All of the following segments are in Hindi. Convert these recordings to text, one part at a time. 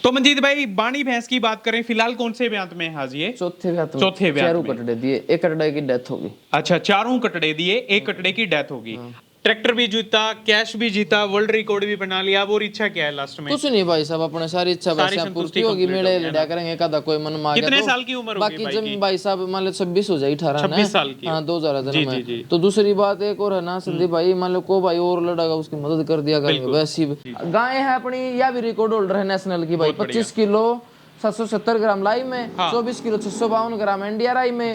तो मंजीत भाई बाणी भैंस की बात करें, फिलहाल कौन से ब्यांत में है आज ये? चौथे ब्यांत में। चौथे ब्यांत चारों में। कटड़े दिए, एक कटड़े की डेथ होगी। अच्छा, चारों कटड़े दिए, एक कटड़े की डेथ होगी। ट्रैक्टर भी जीता, कैश भी जीता, वर्ल्ड रिकॉर्ड भी बना लिया। अब और इच्छा क्या है लास्ट में? कुछ नहीं भाई साहब, अपने सारी इच्छा सारी वैसे संतुष्टि पूर्ति होगी, complete मेले हो गया लड़ा ना। करेंगे कदा कोई मन मांगे। कितने तो साल की उम्र होगी बाकी भाई जब की? भाई साहब मान लो 26 हो जाए, 18 26 साल की। हाँ 2000 जी, जन्म जी, है। जी। तो दूसरी बात एक और है ना संदीप भाई, मान लो को भाई और लड़ागा उसकी मदद कर दिया करेंगे। वैसी गाय है अपनी, या भी रिकॉर्ड होल्डर है नेशनल की भाई। 25 किलो 770 ग्राम लाई में, 24 किलो 652 ग्राम एनडीआरआई में,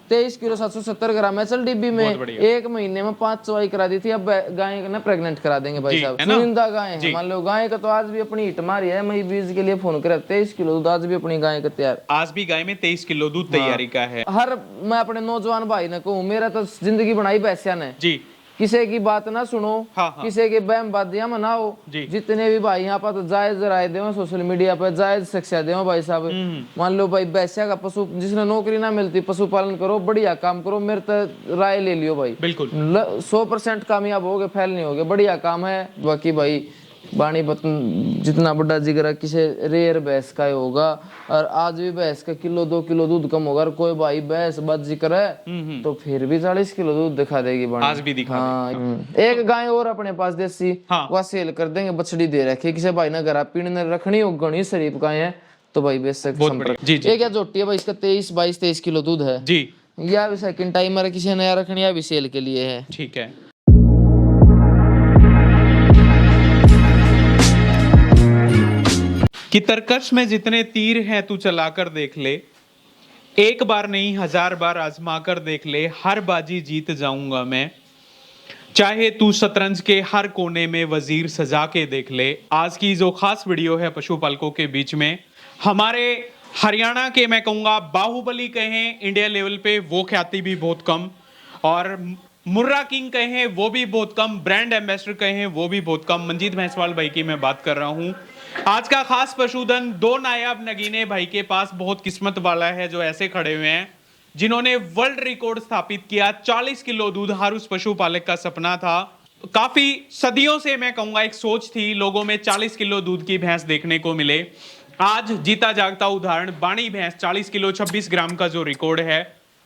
23 किलो 770 ग्राम एचएलडीबी में। एक महीने में 5 चवाई करा दी थी। अब गाय ना प्रेग्नेंट करा देंगे भाई साहब। चुनिंदा गाय है, मान लो गाय का तो आज भी अपनी हिट मारी है। मई बीज के लिए फोन करे, 23 किलो दूध आज भी अपनी गाय का तैयार। आज भी गाय में 23 किलो दूध तैयारी का है। हर मैं अपने नौजवान भाई ने कहूँ, मेरा तो जिंदगी बनाई भैंसिया ने जी। किसी की बात ना सुनो, किसी के बहम बादियां मनाओ। जितने भी भाई यहाँ पर तो जायज राय दे, सोशल मीडिया पर जायज शिक्षा दे भाई साहब। मान लो भाई भैंसिया का पशु, जिसने नौकरी ना मिलती, पशुपालन करो, बढ़िया काम करो, मेरे तो राय ले लियो भाई। बिल्कुल 100% कामयाब हो गए, फेल नहीं हो गए, बढ़िया काम है। बाकी भाई बाणी बतन जितना बड़ा जिगरा किसी रेयर भैंस का ही होगा। और आज भी भैंस का किलो 2 किलो दूध कम होगा। और कोई भाई भैंस बाजी करे तो फिर भी 40 किलो दूध दिखा देगी बाणी। आज भी दिखा देगी। एक गाय और अपने पास देसी, वह सेल कर देंगे, बछड़ी दे रखी किसी भाई ने घर पीने रखनी हो, घनी शरीफ गाय है तो भाई बेशक संपर्क। एक क्या जोटी है भाई, इसका 23 किलो दूध है जी। या भी सेकंड टाइमर किसी नया रखनी, या भी सेल के लिए है। ठीक है। कि तरकश में जितने तीर हैं तू चलाकर देख ले, एक बार नहीं 1000 बार आजमा कर देख ले, हर बाजी जीत जाऊंगा मैं। चाहे तू शतरंज के हर कोने में वजीर सजा के देख ले। आज की जो खास वीडियो है पशुपालकों के बीच में, हमारे हरियाणा के मैं कहूंगा बाहुबली कहें इंडिया लेवल पे, वो ख्याति भी बहुत कम, और मुर्रा किंग कहें वो भी बहुत कम, ब्रांड एम्बेसडर कहें वो भी बहुत कम। मंजीत भैंसवाल भाई की मैं बात कर रहा हूं। आज का खास पशुधन 2 नायाब नगीने भाई के पास बहुत किस्मत वाला है, जो ऐसे खड़े हुए हैं जिन्होंने वर्ल्ड रिकॉर्ड स्थापित किया। 40 किलो दूध हर उस पशुपालक का सपना था। काफी सदियों से मैं कहूंगा एक सोच थी लोगों में 40 किलो दूध की भैंस देखने को मिले। आज जीता जागता उदाहरण बाणी भैंस 40 किलो 26 ग्राम का जो रिकॉर्ड है,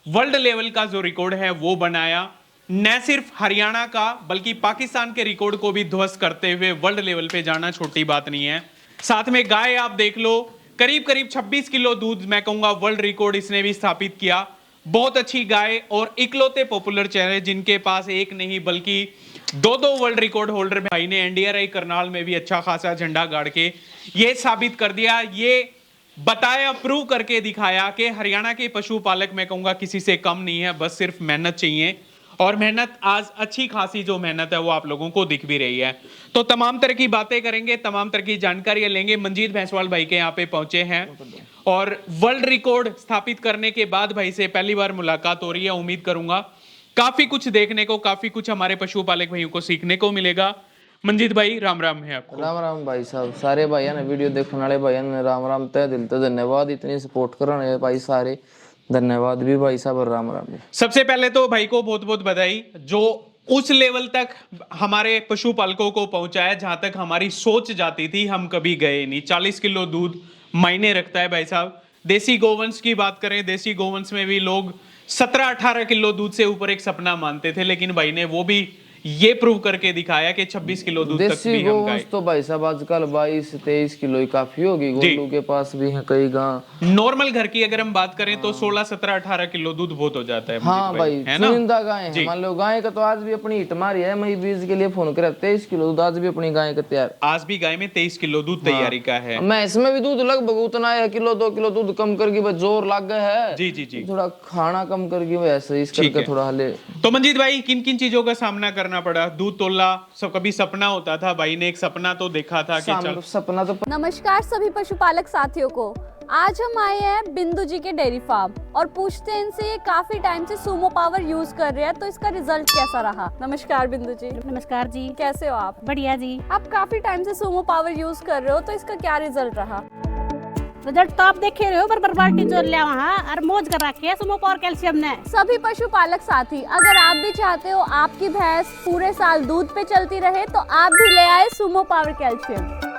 वर्ल्ड लेवल का जो रिकॉर्ड है वो बनाया। न सिर्फ हरियाणा का बल्कि पाकिस्तान के रिकॉर्ड को भी ध्वस्त करते हुए वर्ल्ड लेवल पे जाना छोटी बात नहीं है। साथ में गाय आप देख लो, करीब करीब 26 किलो दूध मैं कहूंगा वर्ल्ड रिकॉर्ड इसने भी स्थापित किया। बहुत अच्छी गाय और इकलौते पॉपुलर चेहरे जिनके पास एक नहीं बल्कि 2 वर्ल्ड रिकॉर्ड होल्डर भाई ने एनडीआरआई करनाल में भी अच्छा खासा झंडा गाड़ के ये साबित कर दिया, ये बताया, प्रूव करके दिखाया कि हरियाणा के पशुपालक मैं कहूंगा किसी से कम नहीं है, बस सिर्फ मेहनत चाहिए। और मेहनत आज अच्छी खासी जो मेहनत है वो आप लोगों को दिख भी रही है। तो तमाम तरह की बातें करेंगे, तमाम तरह की जानकारियां लेंगे। मंजीत भैंसवाल भाई के यहाँ पे पहुंचे हैं और वर्ल्ड रिकॉर्ड स्थापित करने के बाद भाई से पहली बार मुलाकात हो रही है। उम्मीद करूंगा काफी कुछ देखने को, काफी कुछ हमारे पशुपालक भाइयों को सीखने को मिलेगा। मंजीत भाई राम राम है आपको। राम राम भाई साहब, सारे भाई ने वीडियो देखने वाले भाई ने राम राम, तहे दिल से धन्यवाद। इतनी सपोर्ट करने भाई सारे धन्यवाद भी भाई साहब, और राम राम। सबसे पहले तो भाई को बहुत बहुत बधाई, जो उस लेवल तक हमारे पशुपालकों को पहुंचाया जहां तक हमारी सोच जाती थी हम कभी गए नहीं। 40 किलो दूध मायने रखता है भाई साहब। देसी गोवंश की बात करें, देसी गोवंश में भी लोग 17-18 किलो दूध से ऊपर एक सपना मानते थे, लेकिन भाई ने वो भी ये प्रूव करके दिखाया कि 26 किलो दूध तक भी हम गए। तो भाई साहब आजकल 22-23 किलो ही काफी होगी। गोलू के पास भी है कई गां। नॉर्मल घर की अगर हम बात करें तो 16-17-18 किलो दूध बहुत हो जाता है। हाँ भाई, चुनिंदा गाय है। मान लो गाय का तो आज भी अपनी हिट मारी है। मई बीज के लिए फोन करे, 23 किलो दूध आज भी अपनी गाय का तैयार। आज भी गाय में 23 किलो दूध तैयारी का है। मैं इसमें भी दूध लगभग उतना है, किलो 2 किलो दूध कम करके जोर लग गया है। जी जी जी, थोड़ा खाना कम करके वैसे इस करके थोड़ा हले। तो मंजीत भाई किन किन चीजों का सामना करना पड़ा? दूध तोला सब कभी सपना होता था, भाई ने एक सपना तो देखा था कि चल सपना तो। नमस्कार सभी पशुपालक साथियों को। आज हम आए हैं बिंदु जी के डेयरी फार्म और पूछते हैं इनसे, ये काफी टाइम से सूमो पावर यूज कर रहे हैं, तो इसका रिजल्ट कैसा रहा। नमस्कार बिंदु जी। नमस्कार जी। कैसे हो आप? बढ़िया जी। आप काफी टाइम से सूमो पावर यूज कर रहे हो, तो इसका क्या रिजल्ट रहा? रिजल्ट तो आप देखे रहे हो, बरबर बाल्टी जोड़ लिया वहाँ और मौज कर रखी है सूमो पावर कैल्शियम ने। सभी पशुपालक साथी, अगर आप भी चाहते हो आपकी भैंस पूरे साल दूध पे चलती रहे, तो आप भी ले आए सूमो पावर कैल्शियम।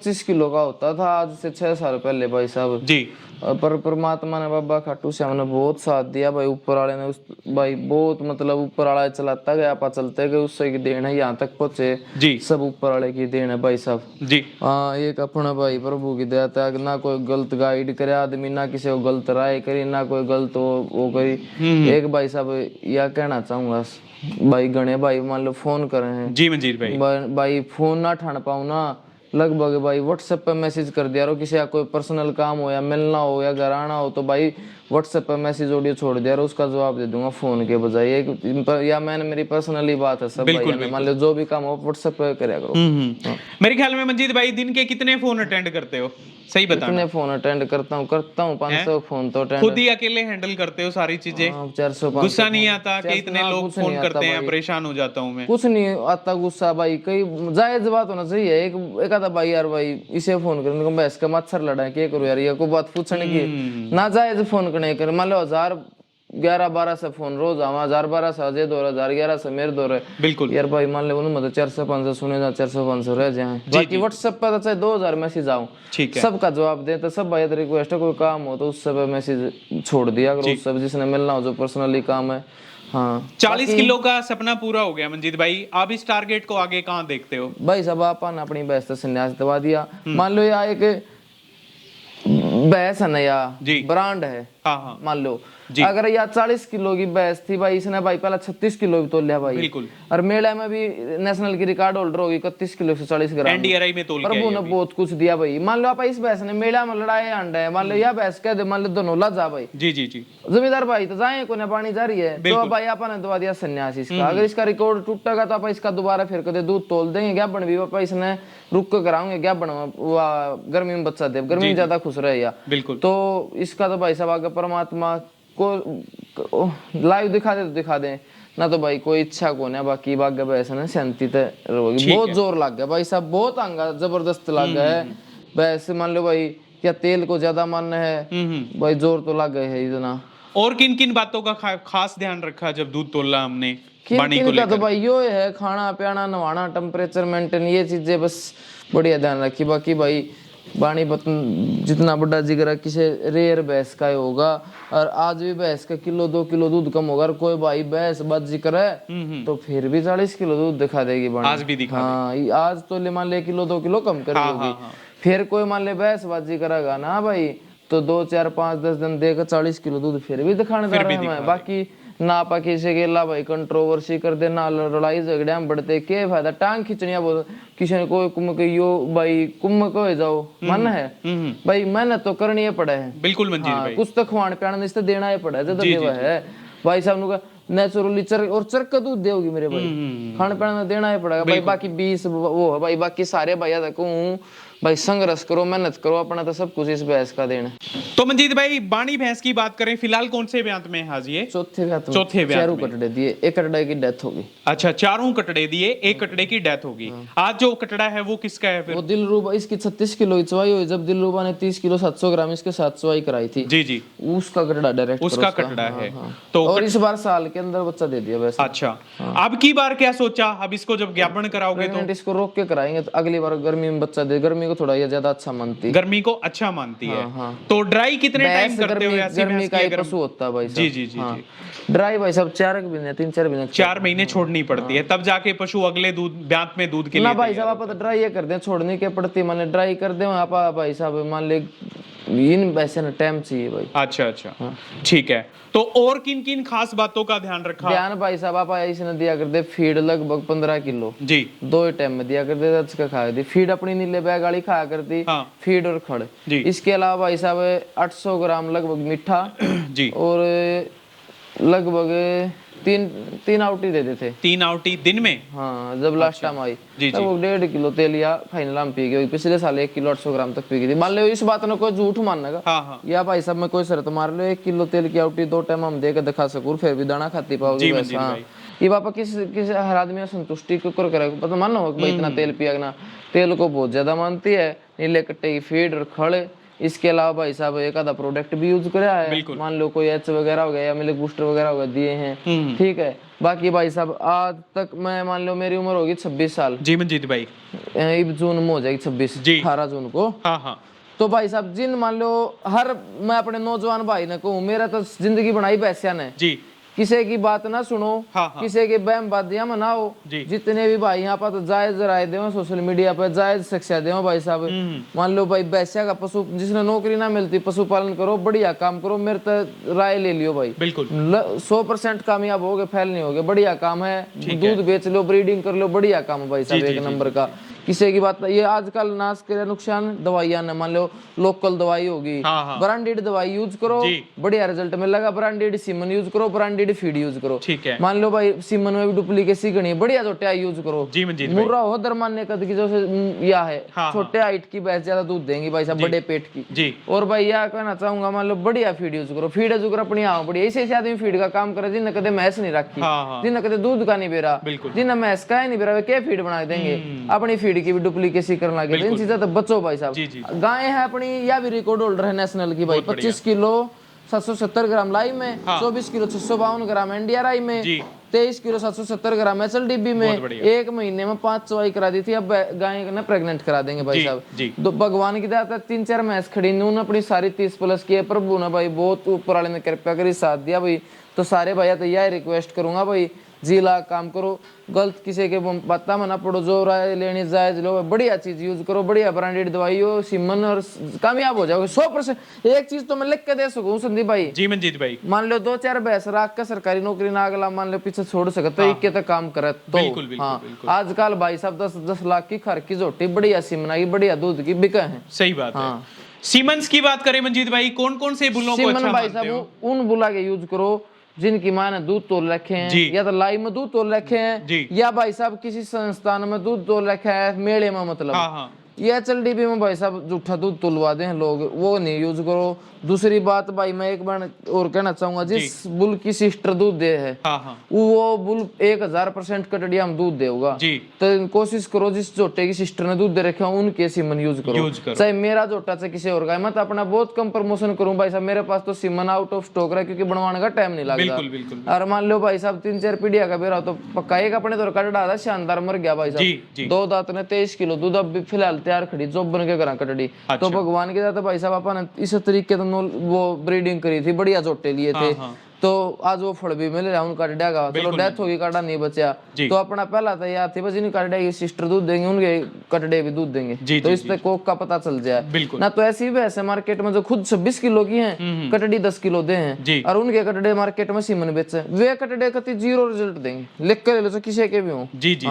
25 किलो का होता था आज से 6 साल पहले भाई साहब जी। पर परमात्मा ने बाबा खाटू श्याम ने बहुत साथ दिया भाई, ऊपर वाले ने उस भाई बहुत मतलब ऊपर वाला चलाता गया पा चलते गए, उससे की देन है यहाँ तक पहुंचे जी। सब ऊपर वाले की देन है भाई साहब जी। हाँ। एक अपना भाई प्रभु की दया था, ना कोई गलत गाइड करे आदमी, ना किसी को गलत राय करी, ना कोई गलत वो करी। एक भाई साहब यह कहना चाहूंगा भाई, गणे भाई मान लो फोन करे हैं जी मंजीत भाई, भाई फोन ना ठान पाऊँ ना लगभग भाई व्हाट्सएप पे मैसेज कर दिया रो, किसी का कोई पर्सनल काम हो या मिलना हो या घर आना हो तो भाई व्हाट्सएप पे मैसेज ऑडियो छोड़ दिया रो, उसका जवाब दे दूंगा फोन के बजाय। या मैंने मेरी पर्सनली बात है सब भाई, मान लो जो भी काम हो व्हाट्सएप पे करा करो। हाँ। मेरे ख्याल में मंजीत भाई दिन के कितने फोन अटेंड करते हो, सही बताना। कितने फोन अटेंड करता हूँ 500 फोन तो अटेंड। खुद ही अकेले हैंडल करते हो सारी चीजें? 400 गुस्सा नहीं आता कि इतने लोग फोन करते हैं, परेशान हो जाता हूँ मैं? कुछ नहीं आता गुस्सा भाई, कई जायज बात होना चाहिए। एक आधा भाई यार भाई इसे फोन कर बहस का मच्छर लड़ा क्या करो यार, ये को बात पूछने की ना जायज फोन करने कर। मान लो 11-12 से फोन रोज आवा, 1000-12 से अजय दौर, 1011 से मेरे दौर है। बिल्कुल यार भाई मान ले मतलब 400-500 सुने जा, 400-500 रह जाए। बाकी व्हाट्सएप पर चाहे 2000 मैसेज आऊं, ठीक है, सबका जवाब दे तो सब भाई रिक्वेस्ट है, कोई काम हो तो उस सब मैसेज छोड़ दिया करो, उस सब जिसने मिलना हो जो पर्सनली काम है। हाँ 40 किलो का सपना पूरा हो गया मंजीत भाई, आप इस टारगेट को आगे कहाँ देखते हो? भाई सब आपन अपनी भैंस से संन्यास दवा दिया। मान लो या एक भैंस है ना या ब्रांड है, हाँ मान लो अगर या 40 किलो की भैंस थी भाई, इसने भाई पहला 36 किलो भी तोल लिया भाई। बिल्कुल। और मेले में भी नेशनल की रिकॉर्ड होल्डर होगी 31 किलो से 40 ग्राम एनडीआरआई में तोल प्रभु ने बहुत कुछ दिया भाई। मान लो आप इस भैंस ने मेला में लड़ाए अंडा है, मान लो यह भैंस कह दे, मान लो दोनों ला जा भाई। जी जी जी। जमींदार भाई तो जाए को पानी जा रही है तो भाई आपने दवा दिया संन्यास इसका। अगर इसका रिकॉर्ड टूटेगा तो आप इसका दोबारा फिर कदे दूध तोल देंगे, क्या बन भी पापा इसने रुक कर कराऊंगे, क्या बनवा गर्मी में बच्चा दे, गर्मी में ज्यादा खुश रहे या। बिल्कुल। तो इसका तो भाई सब आगे परमात्मा को लाइव दिखा दे तो दिखा दे, ना तो भाई कोई इच्छा को ना। बाकी बागे भैंस ने शांति ते रहोगी। बहुत जोर लग गया भाई साहब, बहुत अंगा जबरदस्त लग गया है भैंस। मान लो भाई क्या तेल को ज्यादा मानना है भाई, जोर तो लग गए है इतना। और किन किन बातों का खास ध्यान रखा जब दूध तोला हमने? किन तो भाई यो है खाना पीना नहाना टेम्परेचर मेंटेन, ये चीजें बस बढ़िया ध्यान रखी। बाकी भाई बाणी बतन जितना बड़ा जिगर किसी रेयर भैंस का होगा, और आज भी भैंस का 1-2 किलो दूध कम होगा, और कोई भाई भैंस बात जिक्र है तो फिर भी 40 किलो दूध दिखा देगी बाणी। आज भी दिखा हाँ आज तो ले मान ले 1-2 किलो कम कर होगी। फिर कोई मान ले भैंस बाजी करेगा ना भाई तो 2, 4, 5, 10 दिन देकर 40 किलो दूध फिर भी दिखाने जा रहा है। बाकी ना आपा किसी के ला भाई कंट्रोवर्सी कर दे, ना लड़ाई झगड़े में बढ़ते, क्या फायदा टांग खींचनिया बोल किसी ने कोई कुम के यो भाई कुम को जाओ मन है भाई, मेहनत तो करनी ही पड़े है। बिल्कुल मंजीत भाई, कुछ तो खवान पियान इससे देना ही पड़ा है है भाई साहब नु नेचुरली और चरक दूध देगी मेरे भाई, खाने पीने देना ही पड़ेगा भाई। बाकी 20 वो है भाई, बाकी सारे भैया देखो भाई संघर्ष करो मेहनत करो, अपना तो सब कुछ इस भैंस का देना। तो मंजीत भाई बाणी भैंस की बात करें फिलहाल कौन से ब्यांत में हाजी है? चौथे ब्यांत में। चौथे ब्यांत में कटड़े दिए, एक कटड़े की डेथ होगी। अच्छा 4 कटड़े दिए, एक कटड़े की डेथ होगी। आज जो कटड़ा है वो किसका है फिर? वो दिलरूबा, इसकी 36 किलो की चवाई हुई, जब दिलरूबा ने 30 किलो 700 ग्राम इसके साथ चवाई कराई थी। जी जी। उसका कटड़ा डायरेक्ट उसका कटड़ा है। तो और इस बार साल के अंदर बच्चा दे दिया वैसे। अच्छा अब की बार क्या सोचा? अब इसको जब ज्ञापन कराओगे तो इसको रोक के कराएंगे तो अगली बार गर्मी में बच्चा दे, गर्मी को थोड़ा ज्यादा अच्छा मानती है, गर्मी को अच्छा मानती है। तो ड्राई कितने टाइम करते हो? गर्मी का एक पशु होता है भाई साहब। जी जी जी। ड्राई भाई साहब 4 महीने 3-4 महीने 4 महीने छोड़नी पड़ती है, तब जाके पशु अगले ब्यांत में दूध के लिए ना भाई साहब। आप ड्राई ये कर दे, छोड़ने के पड़ती माने ड्राई कर दे आप भाई साहब, मान ले इन वैसे ना टाइम चाहिए भाई। अच्छा अच्छा ठीक है। तो और किन किन खास बातों का ध्यान रखा? ध्यान भाई साहब आप इसने दिया कर दे फीड लगभग 15 किलो जी, 2 टाइम में दिया कर दे, रच का खाया दी फीड अपनी नीले बैग गाड़ी खाया करती। हाँ। फीड और खड़ जी। इसके अलावा भाई साहब 800 ग्राम लगभग मीठा जी, और लगभग 3 आउटी दे देते। 3 आउटी दिन में? हाँ जब लास्ट टाइम आई जी जी। वो 1.5 किलो तेल या फाइनल हम पी गए, पिछले साल 1 किलो 800 ग्राम तक पी गई थी। मान लो इस बात ने कोई झूठ मानने का। हाँ। या भाई साहब मैं कोई शर्त मार लो 1 किलो तेल की आउटी 2 टाइम हम देकर दिखा सकूं, फिर भी दाना खाती पाओगे। ये बापा किस हर आदमी संतुष्टि को करे पता मानो भाई इतना तेल पिया ना, तेल को बहुत ज्यादा मानती है। नीले कट्टे की फीड और खड़े इसके अलावा भाई साहब एक आधा प्रोडक्ट भी यूज करा है, मान लो कोई एच वगैरह हो गया या मिल्क बूस्टर वगैरह हो गया दिए हैं, ठीक है। बाकी भाई साहब आज तक मैं मान लो मेरी उम्र होगी 26 साल जी मंजीत भाई, इस जून में हो जाएगी 26, 18 जून को। हाँ हाँ। तो भाई साहब जिन मान लो हर मैं अपने नौजवान भाई ने कहूँ, मेरा तो जिंदगी बनाई भैंसिया ने जी, किसी की बात ना सुनो, हाँ, किसी के बहम बादियां मनाओ। जितने भी भाई यहाँ पर तो जायज राय दे सोशल मीडिया पर, जायज शिक्षा दे भाई साहब। मान लो भाई भैंसिया का पशु जिसने नौकरी ना मिलती, पशुपालन करो, बढ़िया काम करो, मेरे तो राय ले लियो भाई, बिल्कुल 100% कामयाब होगे, फेल नहीं होगे, बढ़िया काम है। दूध बेच लो, ब्रीडिंग कर लो, बढ़िया काम है भाई साहब, एक नंबर का। किसी की बात ये आजकल नाश के नुकसान दवाइयां ने, मान लो लोकल दवाई होगी, ब्रांडेड दवाई यूज करो, बढ़िया रिजल्ट मिलेगा। ब्रांडेड सीमन यूज करो, ब्रांडेड फीड यूज करो, ठीक है। मान लो भाई सीमन में भी डुप्लीकेसी गणी, बढ़िया छोटे यूज करो। जी मंजीत भाई, मुर्रा हो दरमाने कद की जो या है, छोटे हाइट की भैंस ज्यादा दूध देंगी भाई साहब, बड़े पेट की जी। और भाई यह कहना चाहूंगा, मान लो बढ़िया फीड यूज करो, फीड यूज करो अपनी आओ बढ़िया। ऐसे आदमी फीड का काम करे जिन्हें कदे भैंस नहीं रखी, जिन्हें कदे दूध का नहीं बेरा, जिन्हें भैंस का ही नहीं बेरा, वे क्या फीड बना देंगे, अपनी फीड की भी डुप्लीकेसी करने लगे। इन चीजों तो बचो भाई साहब। गाय है अपनी, यह भी रिकॉर्ड होल्डर है नेशनल की भाई, 25 किलो 770 ग्राम लाई में, 24 किलो 652 ग्राम एनडीआरआई में, 23 किलो 770 ग्राम एचएलडीबी में। एक महीने में 5 चवाई करा दी थी, अब गाय ने प्रेग्नेंट करा देंगे भाई साहब। तो भगवान की दया 3-4 मैच खड़ी नून अपनी सारी 30+ की है। प्रभु ने भाई बहुत ऊपर वाले ने कृपया करी साथ दिया भाई। तो सारे भैया तो यह रिक्वेस्ट करूंगा भाई, जिला काम करो, गलत किसी के पत्ता में ना पड़ो, जो राय लेनी जायज लो, बढ़िया चीज यूज करो, बढ़िया ब्रांडेड दवाई हो सीमन, और कामयाब हो जाओगे 100%। एक चीज तो मैं लिख के दे सकूं संदीप भाई, जी मंजीत भाई, मान लो 2-4 भैंस राख के सरकारी नौकरी ना अगला मान लो पीछे छोड़ सकते, एक के तक काम करे तो। बिल्कुल, बिल्कुल, हाँ बिल्कुल। आजकल भाई साहब 10-10 लाख की खर की झोटी बढ़िया सीमना की, बढ़िया दूध की बिका है। सही बात है। सीमंस की बात करें मंजीत भाई, कौन कौन से बुलों को अच्छा भाई मानते हो? साहब उन बुला के यूज करो जिनकी मां ने दूध तोल रखे हैं, या तो लाई में दूध तोल रखे हैं, या भाई साहब किसी संस्थान में दूध तोल रखा है मेले में, मतलब ये एचएलडीबी में भाई साहब जूठा दूध तुलवा दे लोग, वो नहीं यूज करो। दूसरी बात भाई मैं एक बार और कहना चाहूंगा, जिस बुल की सिस्टर दूध दे है, वो बुल 1000% कटड़िया में दूध देगा, तो कोशिश करो जिस जोटे की सिस्टर ने दूध दे रखे उनके सीमन यूज करो। चाहे मेरा जोटा चाहे किसी और का, मैं तो अपना बहुत कम प्रमोशन करूं भाई साहब, मेरे पास तो सीमन आउट ऑफ स्टॉक रहा, क्योंकि बनवाने का टाइम नहीं लगता। और मान लो भाई साहब 3-4 पीढ़िया का बेरा तो पक्का, एक अपने तो कटड़ा था शानदार मर गया भाई साहब, 2 दांत ने 23 किलो दूध, अब भी फिलहाल तैयार खड़ी जो बन के करा कटड़ी। तो भगवान के साथ भाई साहब अपन इस तरीके तो वो ब्रीडिंग करी थी, बढ़िया जोटे लिए थे, तो आज वो फल भी मिल रहा है उनका डा का। चलो डेथ होगी, काटा नहीं बचा, तो अपना पहला तैयार थी बस, इन काटे की सिस्टर दूध देंगे, उनके कटड़े भी दूध देंगे, तो इससे कोक का पता चल जाए ना। तो ऐसी भी ऐसे मार्केट में जो खुद 26 किलो की हैं, कटड़ी 10 किलो दे हैं, और उनके कटड़े मार्केट में सीमन बेचे, वे कटड़े कति 0 रिजल्ट देंगे, लिख कर ले लो किसी के भी हो। जी जी,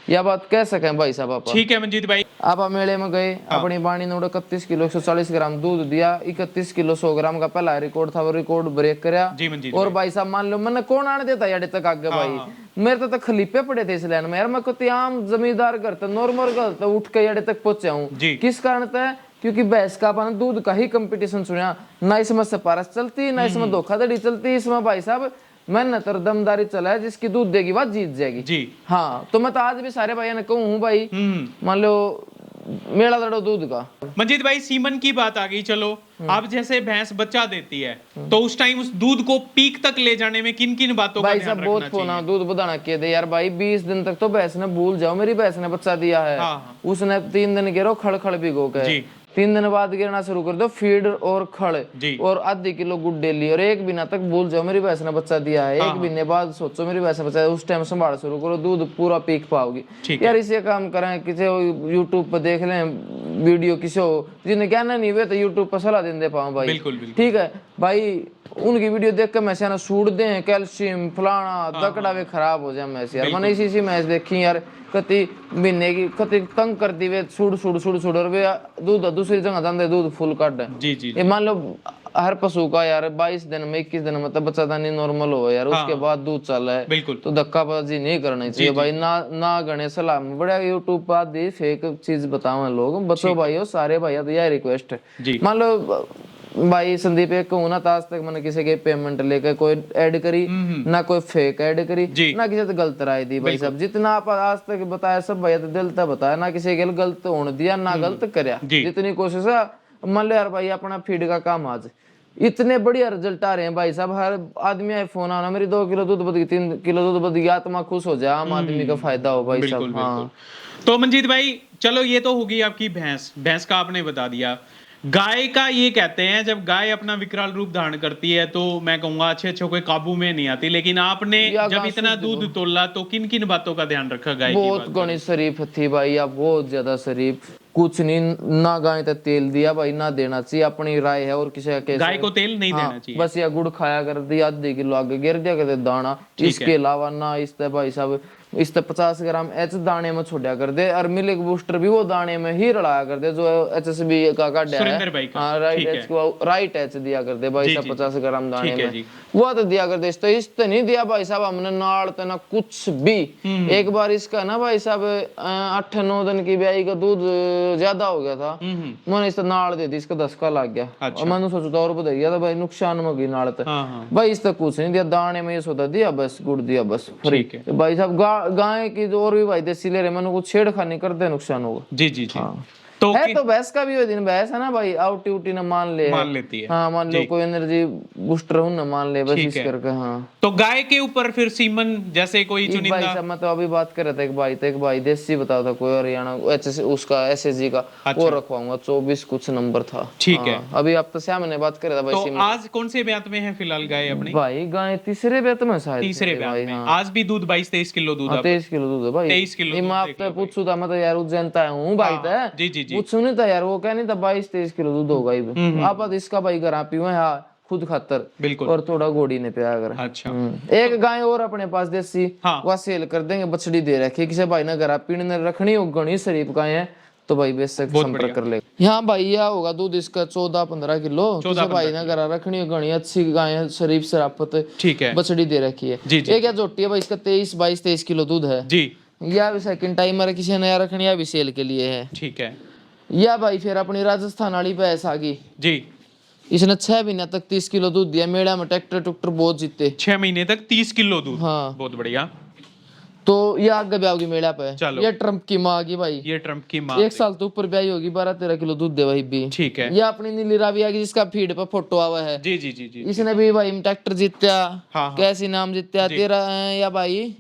यह बात कह सके भाई साहब आप। ठीक है मंजीत भाई, आप मेले में गए, अपनी बाणी ने 31 किलो 140 ग्राम दूध दिया, 31 किलो 100 ग्राम का पहला रिकॉर्ड था, वो रिकॉर्ड ब्रेक कराया। और भाई साहब मान लो मैंने कौन आने देता यार तक आगे भाई, मेरे तो खलीपे पड़े थे इस लाइन में यार, मैं कोई आम जमींदार घर था, नॉर्मल घर था, उठ के यार तक पहुंचा हूँ। किस कारण था? क्योंकि भैंस का अपन दूध का ही कंपटीशन सुना ना, इसमें सिफारिश चलती ना, इसमें धोखाधड़ी चलती, इसमें भाई साहब मेहनत और दमदारी चला है, जिसकी दूध देगी बात जीत जाएगी जी। हाँ तो मैं तो आज भी सारे भाइयों ने कहूँ भाई, मान लो मेला लड़ो दूध का। मंजीत भाई सीमन की बात आ गई, चलो अब जैसे भैंस बच्चा देती है तो उस टाइम उस दूध को पीक तक ले जाने में किन किन बातों का ध्यान रखना चाहिए? बहुत फोना दूध बढ़ाना के दे यार भाई, 20 दिन तक तो भैंस ने भूल जाओ, मेरी भैंस ने बच्चा दिया है, उसने 3 दिन गिरो खड़ भिगो के, 3 दिन बाद गिरना शुरू कर दो, फीड और खड़ और आधी किलो गुड़ डेली, और 1 महीना तक भूल जाओ मेरी भैंस ने बच्चा दिया है, 1 महीने बाद सोचो मेरी भैंस ने बच्चा, उस टाइम संभाल शुरू करो, दूध पूरा पीक पाओगी यार। इसे काम करें, किसी यूट्यूब पर देख लें वीडियो, किसी हो जिन्हें कहना नहीं हुए तो यूट्यूब पर सलाह दे पाऊँ भाई, ठीक है भाई, उनकी वीडियो देख कर मैसे ना सूट दे कैल्शियम फलाना दकड़ा वे खराब हो जाए मैसे यार। मैंने इसी मैच देखी यार, कति महीने की कति तंग कर दी वे, सूड़ और वे दूध दूसरी जगह जाते दूध फुल काट जी जी। ये मान लो हर पशु का यार 22 दिन में 21 दिन में तो बच्चा दानी नॉर्मल हो यार, उसके बाद दूध चल रहा है, तो धक्काबाजी नहीं करनी चाहिए भाई, ना गणे सलाह बड़ा यूट्यूब पर दी फेक चीज बताओ लोग, बच्चों भाई हो सारे भाई, तो यह रिक्वेस्ट है। मान लो भाई संदीप एक कहूँ ना, आज तक मैंने किसी के पेमेंट लेकर कोई ऐड करी ना, कोई फेक ऐड करी ना, किसी से गलत राय दी भाई साहब, जितना आप आज तक बताया सब भाई दिल तक बताया, ना किसी के गलत होने दिया ना गलत करया, जितनी कोशिश है मान लो यार भाई अपना फीड का काम आज इतने बढ़िया रिजल्ट आ रहे हैं भाई साहब, हर आदमी आईफोन आना मेरी 2 किलो दूध बद गई, 3 किलो दूध बद गया, आत्मा खुश हो जाए, आम आदमी का फायदा हो भाई साहब। हाँ तो मंजीत भाई चलो ये तो होगी आपकी भैंस का आपने बता दिया। गाय का ये कहते हैं जब गाय अपना विकराल रूप धारण करती है तो मैं कहूंगा अच्छे कोई काबू में नहीं आती, लेकिन आपने जब इतना दूध तोला तो किन किन बातों का ध्यान रखा गाय की? बहुत गणी शरीफ थी भाई, आप बहुत ज्यादा शरीफ, कुछ नहीं ना गाय तक तेल दिया भाई, ना देना चाहिए, अपनी राय है और किसी का गाय को तेल नहीं देना चाहिए, बस या गुड़ खाया कर दिया, आधे किलो आगे गिर दिया करते दाना, इसके अलावा ना इस भाई साहब इस 50 ग्राम एच दाने में छोड़ा कर दे, और मिल्क बूस्टर भी वो दाने में ही रलाया कर दे जो HSB का काटा है, हाँ राइट एच दिया कर दे भाई साहब 50 ग्राम दाने में, वो तो दिया कर दे। तो इस तो नहीं दिया भाई साहब हमने नाड़ तो ना कुछ भी। एक बार इसका ना भाई साहब 8-9 दिन की ब्याई का दूध ज्यादा हो गया था, मैंने इस नाड़ दे दी, इसका 10 का लग गया, और मैंने सोचा और बता गया था भाई नुकसान में गई नाड़ तक, भाई इस तक कुछ नहीं दिया, दाने में ये सोता दिया बस, गुड़ दिया बस फ्री। भाई साहब गाय की जो और भी भाई देसी ले रहे मैंने कुछ छेड़खानी करते नुकसान होगा। जी जी जी हाँ। तो है तो भैंस का भी वो दिन भैंस है ना भाई, आउटी उटी ना मान लेती है, हाँ मान लो कोई एनर्जी बूस्टर हो ना मान ले बस इस करके। हाँ तो गाय के ऊपर फिर सीमन जैसे कोई चुनिंदा भाई साहब मैं तो अभी बात कर रहा था, एक भाई देसी बताओ था कोई हरियाणा उसका SSG का वो रखवाऊंगा 24 कुछ नंबर था। ठीक है अभी आप तो सामने बात कर रहा था भाई। तो आज कौन से ब्यात में है फिलहाल गाय अपनी? भाई गाय तीसरे ब्यात में शायद, तीसरे ब्यात में। आज भी दूध 22-23 किलो दूध, 23 किलो दूध है भाई, 23 किलो। मैं आपसे पूछू था, मैं तो यार उज्जैनता हूँ भाई था, जी जी जी पूछू नहीं था यार, वो क्या नहीं था 22-23 किलो दूध होगा आप इसका भाई घर आप पीवे खुद खातर बिल्कुल, और थोड़ा गोड़ी ने पिया कर। अच्छा एक गाय और अपने पास देसी वह सेल कर देंगे, बछड़ी दे रखी किसी भाई ना घर पीने ने रखनी हो, घनी शरीफ गाय है तो भाई बेशक संपर्क कर ले। यहाँ भाई यह होगा दूध इसका 14-15 किलो, किसी भाई ना घर रखनी हो, घनी अच्छी गाय है, शरीफ शराफत, ठीक है, बछड़ी दे रखी है। ये क्या जोटी है भाई, इसका 22-23 किलो दूध है जी, या भी सेकंड टाइमर किसी नया रखनी है, भी सेल के लिए है। ठीक है, या भाई फिर अपनी राजस्थान वाली भैंस आ गई जी, इसने 6 महीने तक 30 किलो दूध दिया, मेड़ा में ट्रैक्टर बहुत जीते, 6 महीने तक 30 किलो दूध। हाँ बहुत बढ़िया। तो ये आगे ब्याह होगी मेड़ा पे, ये ट्रम्प की माँ की भाई, ये ट्रम्प की माँ 1 साल तो ऊपर ब्याही होगी, 12-13 किलो दूध दे भाई भी। ठीक है, ये अपनी नीली रावी आ गई जिसका फीड पे फोटो आवा है। जी जी जी जी, इसने भी भाई ट्रैक्टर जीत्या, कैसी नाम जीत्या 13 या भाई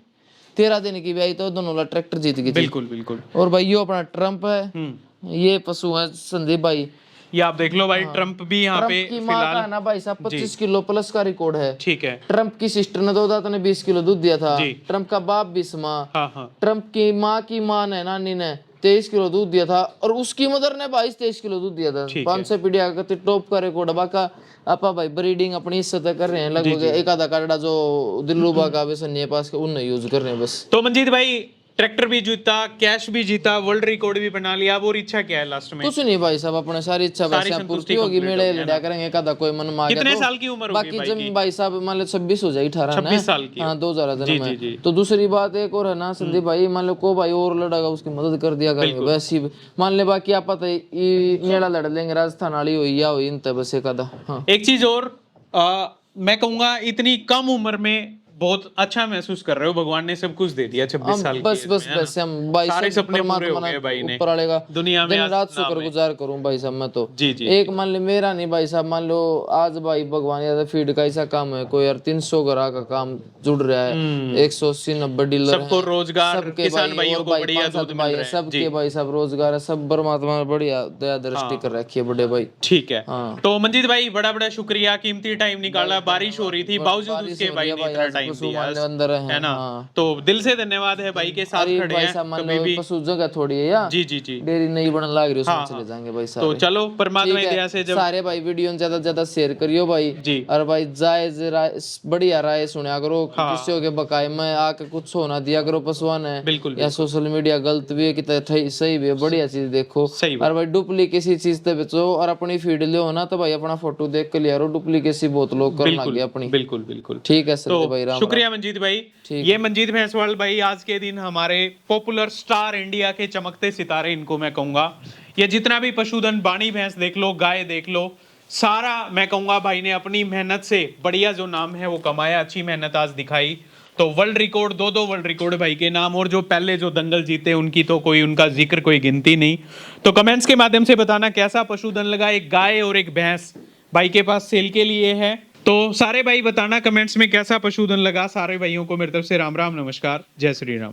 13 दिन की ब्याही, तो दोनों वाला ट्रैक्टर जीत गई। बिल्कुल बिल्कुल। और भाई ये अपना ट्रम्प है, ये पशु है संदीप भाई, ये आप देख लो भाई। ट्रम्प भी यहाँ पे फिलहाल है ना भाई साहब 25 किलो प्लस का रिकॉर्ड है। ठीक है, ट्रम्प की सिस्टर ने दो दांत ने 20 किलो दूध दिया था, ट्रम्प का बाप भी समा, ट्रम्प की माँ ने नानी ने 23 किलो दूध दिया था, और उसकी मदर ने 22-23 किलो दूध दिया था। 500 पीढ़िया का टॉप का रिकॉर्ड बाका आपा भाई ब्रीडिंग अपनी इज्जत कर रहे हैं, लगभग एक आधा कार्डा जो दिल्लू बागा बेसन्ने पास के उन्हें यूज कर रहे हैं बस। तो मंजीत भाई ट्रैक्टर भी जीता, कैश भी जीता, वर्ल्ड रिकॉर्ड भी बना लिया, और इच्छा क्या है लास्ट में? कुछ नहीं भाई साहब, अपने सारी इच्छा वैसे पूर्ति होगी, मेले लड़ा करेंगे कदा कोई मन मांगे। कितने साल की उम्र होगी बाकी जब भाई साहब मान लो 26 हो जाए 18 26 साल की, हाँ 2000 में। तो दूसरी बात एक और है ना संदीप भाई, मान लो को भाई और लड़ागा उसकी मदद कर दिया करेंगे वैसी, मान ले बाकी आप पता मेला लड़ लेंगे, राजस्थान वाली हुई या हुई इन बस एक आधा। एक चीज और मैं कहूंगा इतनी कम उम्र में बहुत अच्छा महसूस कर रहे हो, भगवान ने सब कुछ दे दिया 26 साल की बस बस बस हम भाई सारे सपने पूरे हो गए भाई ने, ऊपर वाले का दुनिया में रात शुक्रगुजार करूं भाई साहब मैं तो। जी जी। एक मान ले मेरा नहीं भाई साहब, मान लो आज भाई भगवान या फीड का ऐसा काम है, कोई यार 300 ग्राह का काम जुड़ रहा है, 180-90 डीलर सबको रोजगार, किसान भाइयों को बढ़िया दूध मिल रहा है, सबके भाई साहब रोजगार है, सब परमात्मा ने बढ़िया दया दृष्टि कर रखी है बड़े भाई। ठीक है, तो मंजीत भाई बड़ा बड़ा शुक्रिया, कीमती टाइम निकाला, बारिश हो रही थी बावजूद उसके भाई ने इतना टाइम अंदर है ना, तो दिल से धन्यवाद है भाई के साथ खड़े हैं कभी भी। पशु जगह थोड़ी है यार, जी जी जी, डेयरी नहीं बनने लग रही उसमें चले जाएंगे भाई साहब। तो चलो परमात्मा की दया से जब सारे भाई वीडियो ज्यादा से ज्यादा शेयर करियो भाई जी, और भाई जायज बढ़िया राय सुना करो, किसी के बकाए में आके कुछ होना दिया करो पशुआन है बिल्कुल, या सोशल मीडिया गलत भी है कि सही भी है, बढ़िया चीज देखो, और भाई डुप्लीकेसी चीज तो बेचो, और अपनी फीड ले ना तो भाई अपना फोटो देख के लिया, डुप्लीकेसी बहुत लोग करने लगे अपनी। बिल्कुल बिल्कुल ठीक है सर भाई, शुक्रिया मंजीत भाई। ये मंजीत भैंसवाल भाई आज के दिन हमारे पॉपुलर स्टार इंडिया के चमकते सितारे, इनको मैं कहूंगा। ये जितना भी पशुधन बाणी भैंस देख लो, गाय देख लो, सारा मैं कहूंगा भाई ने अपनी मेहनत से बढ़िया जो नाम है वो कमाया, अच्छी मेहनत आज दिखाई। तो तो वर्ल्ड रिकॉर्ड, दो वर्ल्ड रिकॉर्ड भाई के नाम, और जो पहले जो दंगल जीते उनकी तो कोई उनका जिक्र कोई गिनती नहीं। तो कमेंट्स के माध्यम से बताना कैसा पशुधन लगा। एक गाय और एक भैंस भाई के पास सेल के लिए है। तो सारे भाई बताना कमेंट्स में कैसा पशुधन लगा। सारे भाइयों को मेरी तरफ से राम राम, नमस्कार, जय श्री राम।